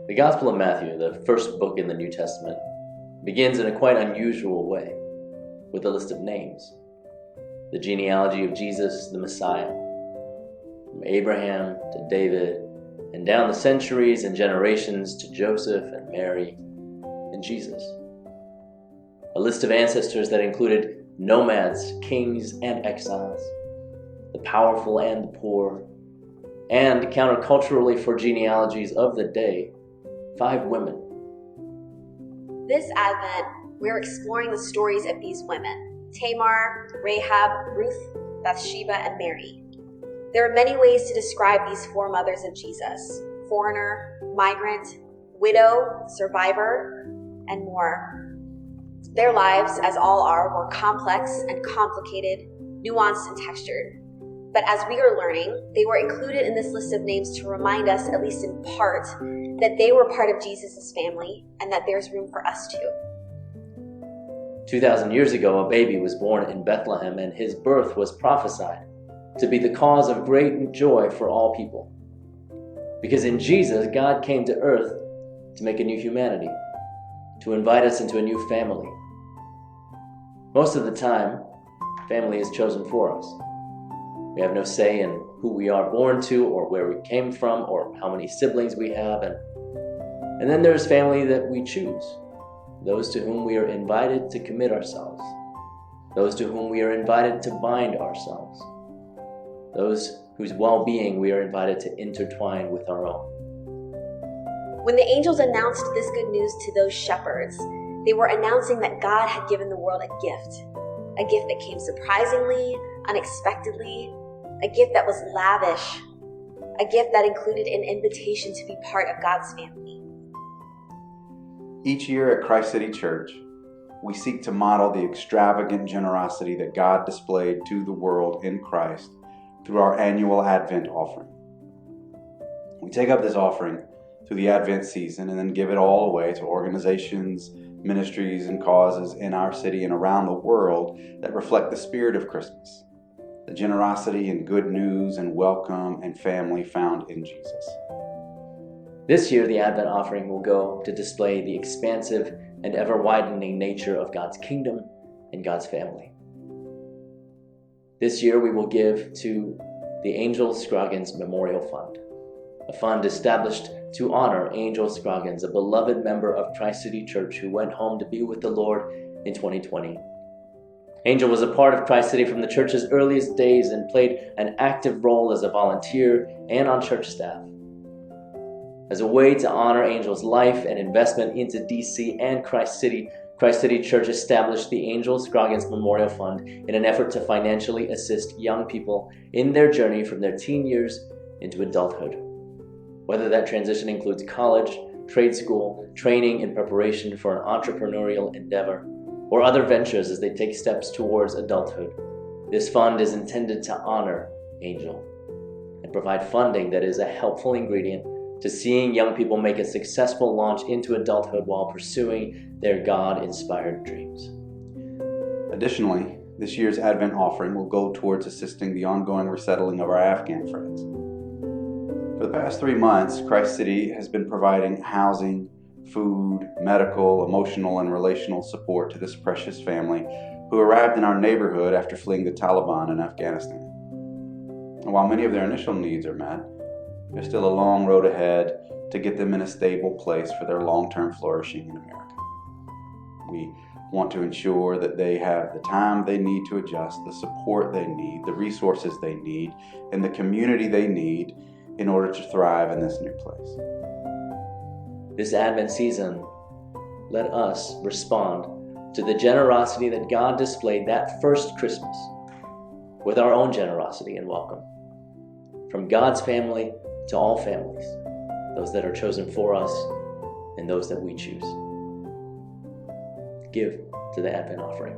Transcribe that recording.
The Gospel of Matthew, the first book in the New Testament, begins in a quite unusual way, with a list of names. The genealogy of Jesus, the Messiah, from Abraham to David, and down the centuries and generations to Joseph and Mary and Jesus. A list of ancestors that included nomads, kings, and exiles, the powerful and the poor, and counterculturally for genealogies of the day, 5 women. This Advent, we're exploring the stories of these women: Tamar, Rahab, Ruth, Bathsheba, and Mary. There are many ways to describe these 4 mothers of Jesus: foreigner, migrant, widow, survivor, and more. Their lives, as all are, were complex and complicated, nuanced and textured. But as we are learning, they were included in this list of names to remind us, at least in part, that they were part of Jesus' family and that there's room for us too. 2,000 years ago, a baby was born in Bethlehem, and his birth was prophesied to be the cause of great joy for all people. Because in Jesus, God came to earth to make a new humanity, to invite us into a new family. Most of the time, family is chosen for us. We have no say in who we are born to, or where we came from, or how many siblings we have. And then there's family that we choose, those to whom we are invited to commit ourselves, those to whom we are invited to bind ourselves, those whose well-being we are invited to intertwine with our own. When the angels announced this good news to those shepherds, they were announcing that God had given the world a gift that came surprisingly, unexpectedly, a gift that was lavish, a gift that included an invitation to be part of God's family. Each year at Christ City Church, we seek to model the extravagant generosity that God displayed to the world in Christ through our annual Advent offering. We take up this offering through the Advent season and then give it all away to organizations, ministries, and causes in our city and around the world that reflect the spirit of Christmas, the generosity and good news and welcome and family found in Jesus. This year, the Advent offering will go to display the expansive and ever-widening nature of God's kingdom and God's family. This year, we will give to the Angel Scroggins Memorial Fund, a fund established to honor Angel Scroggins, a beloved member of Christ City Church who went home to be with the Lord in 2020. Angel was a part of Christ City from the church's earliest days and played an active role as a volunteer and on church staff. As a way to honor Angel's life and investment into DC and Christ City Church established the Angel Scroggins Memorial Fund in an effort to financially assist young people in their journey from their teen years into adulthood. Whether that transition includes college, trade school, training in preparation for an entrepreneurial endeavor, or other ventures as they take steps towards adulthood, this fund is intended to honor Angel and provide funding that is a helpful ingredient to seeing young people make a successful launch into adulthood while pursuing their God-inspired dreams. Additionally, this year's Advent offering will go towards assisting the ongoing resettling of our Afghan friends. For the past 3 months, Christ City has been providing housing, food, medical, emotional, and relational support to this precious family who arrived in our neighborhood after fleeing the Taliban in Afghanistan. And while many of their initial needs are met, there's still a long road ahead to get them in a stable place for their long-term flourishing in America. We want to ensure that they have the time they need to adjust, the support they need, the resources they need, and the community they need in order to thrive in this new place. This Advent season, let us respond to the generosity that God displayed that first Christmas with our own generosity and welcome. From God's family to all families, those that are chosen for us and those that we choose. Give to the Advent offering.